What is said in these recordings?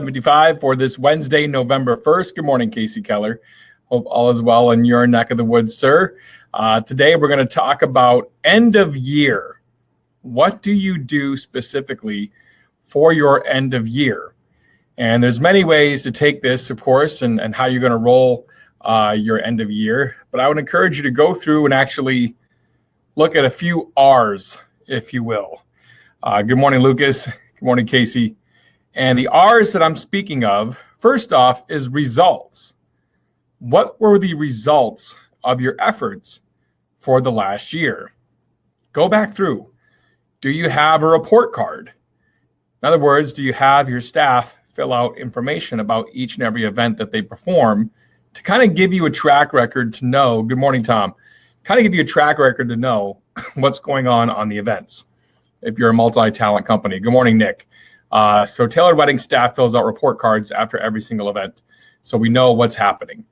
75 for this Wednesday, November 1st. Good morning, Casey Keller. Hope all is well in your neck of the woods, sir. Today, we're going to talk about end of year. What do you do specifically for your end of year? And there's many ways to take this, of course, and how you're going to roll your end of year. But I would encourage you to go through and actually look at a few R's, if you will. Good morning, Lucas. Good morning, Casey. And the R's that I'm speaking of, first off, is results. What were the results of your efforts for the last year? Go back through. Do you have a report card? In other words, do you have your staff fill out information about each and every event that they perform to kind of give you a track record to know, good morning, Tom, kind of give you a track record to know what's going on the events if you're a multi-talent company. Good morning, Nick. So Tailored Wedding staff fills out report cards after every single event, so we know what's happening.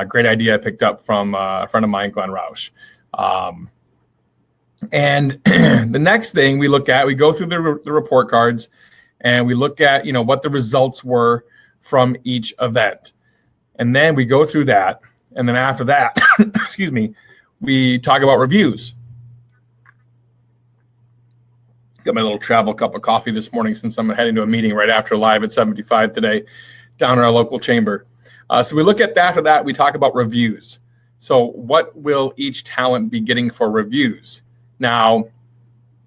Great idea I picked up from a friend of mine, Glenn Roush. And the next thing we look at, we go through the report cards, and we look at what the results were from each event, and then we go through that, and then after that, excuse me, we talk about reviews. Got my little travel cup of coffee this morning since I'm heading to a meeting right after live at 75 today down in our local chamber. So we look at after that, we talk about reviews. So what will each talent be getting for reviews? Now,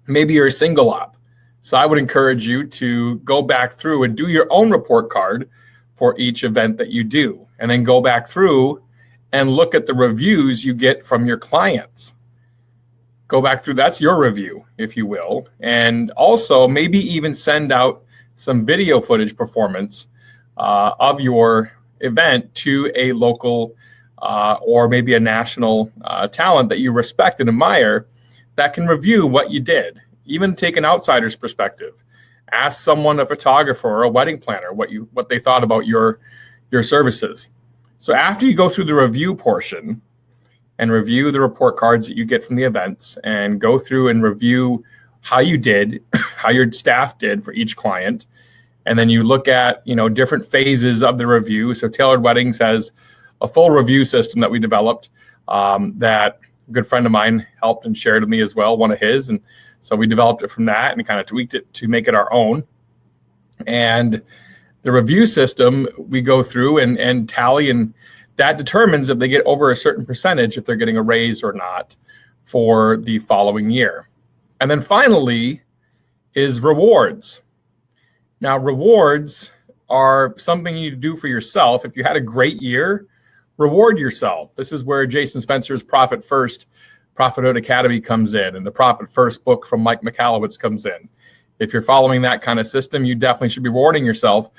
maybe you're a single op. So I would encourage you to go back through and do your own report card for each event that you do, and then go back through and look at the reviews you get from your clients. Go back through, that's your review, if you will, and also maybe even send out some video footage performance of your event to a local or maybe a national talent that you respect and admire that can review what you did. Even take an outsider's perspective. Ask someone, a photographer or a wedding planner, what they thought about your services. So after you go through the review portion and review the report cards that you get from the events, and go through and review how you did, how your staff did for each client, and then you look at different phases of the review. So Tailored Weddings has a full review system that we developed that a good friend of mine helped and shared with me as well, one of his, and so we developed it from that and kind of tweaked it to make it our own. And the review system, we go through and tally, and that determines if they get over a certain percentage, if they're getting a raise or not for the following year. And then finally is rewards. Now, rewards are something you do for yourself. If you had a great year, reward yourself. This is where Jason Spencer's Profit First, Profithood Academy comes in, and the Profit First book from Mike Michalowicz comes in. If you're following that kind of system, you definitely should be rewarding yourself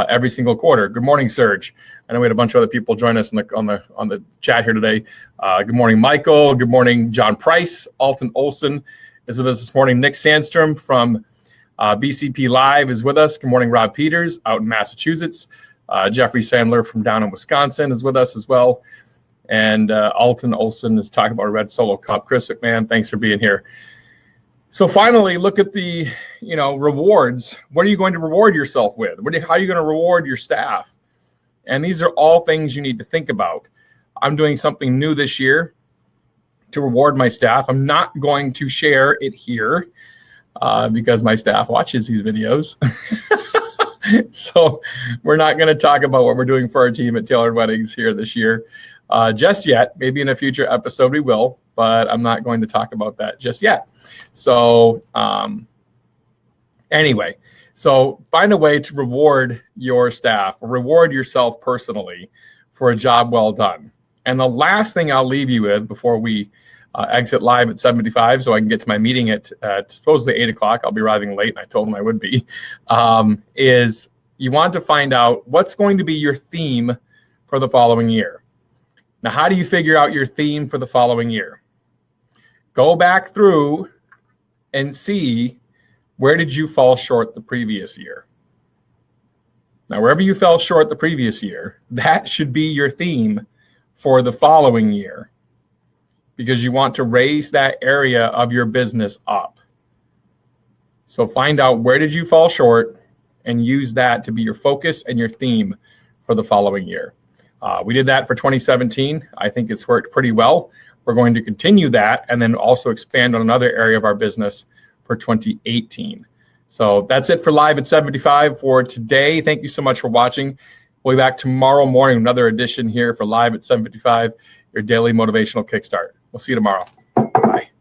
every single quarter. Good morning, Serge. I know we had a bunch of other people join us on the chat here today. Good morning, Michael. Good morning, John Price. Alton Olson is with us this morning. Nick Sandstrom from BCP Live is with us. Good morning, Rob Peters out in Massachusetts. Jeffrey Sandler from down in Wisconsin is with us as well. And Alton Olson is talking about a red solo cup. Chris McMahon, thanks for being here. So finally, look at the rewards. What are you going to reward yourself with? How are you going to reward your staff? And these are all things you need to think about. I'm doing something new this year to reward my staff. I'm not going to share it here because my staff watches these videos. So we're not going to talk about what we're doing for our team at Tailored Weddings here this year just yet. Maybe in a future episode we will, but I'm not going to talk about that just yet. So anyway, so find a way to reward your staff, reward yourself personally for a job well done. And the last thing I'll leave you with before we exit live at 75, so I can get to my meeting at supposedly 8 o'clock. I'll be arriving late, and I told them I would be, is you want to find out what's going to be your theme for the following year. Now, how do you figure out your theme for the following year? Go back through and see, where did you fall short the previous year? Now, wherever you fell short the previous year, that should be your theme for the following year, because you want to raise that area of your business up. So find out, where did you fall short, and use that to be your focus and your theme for the following year. We did that for 2017. I think it's worked pretty well. We're going to continue that and then also expand on another area of our business for 2018. So that's it for Live at 75 for today. Thank you so much for watching. We'll be back tomorrow morning, another edition here for Live at 75, your daily motivational kickstart. We'll see you tomorrow. Bye.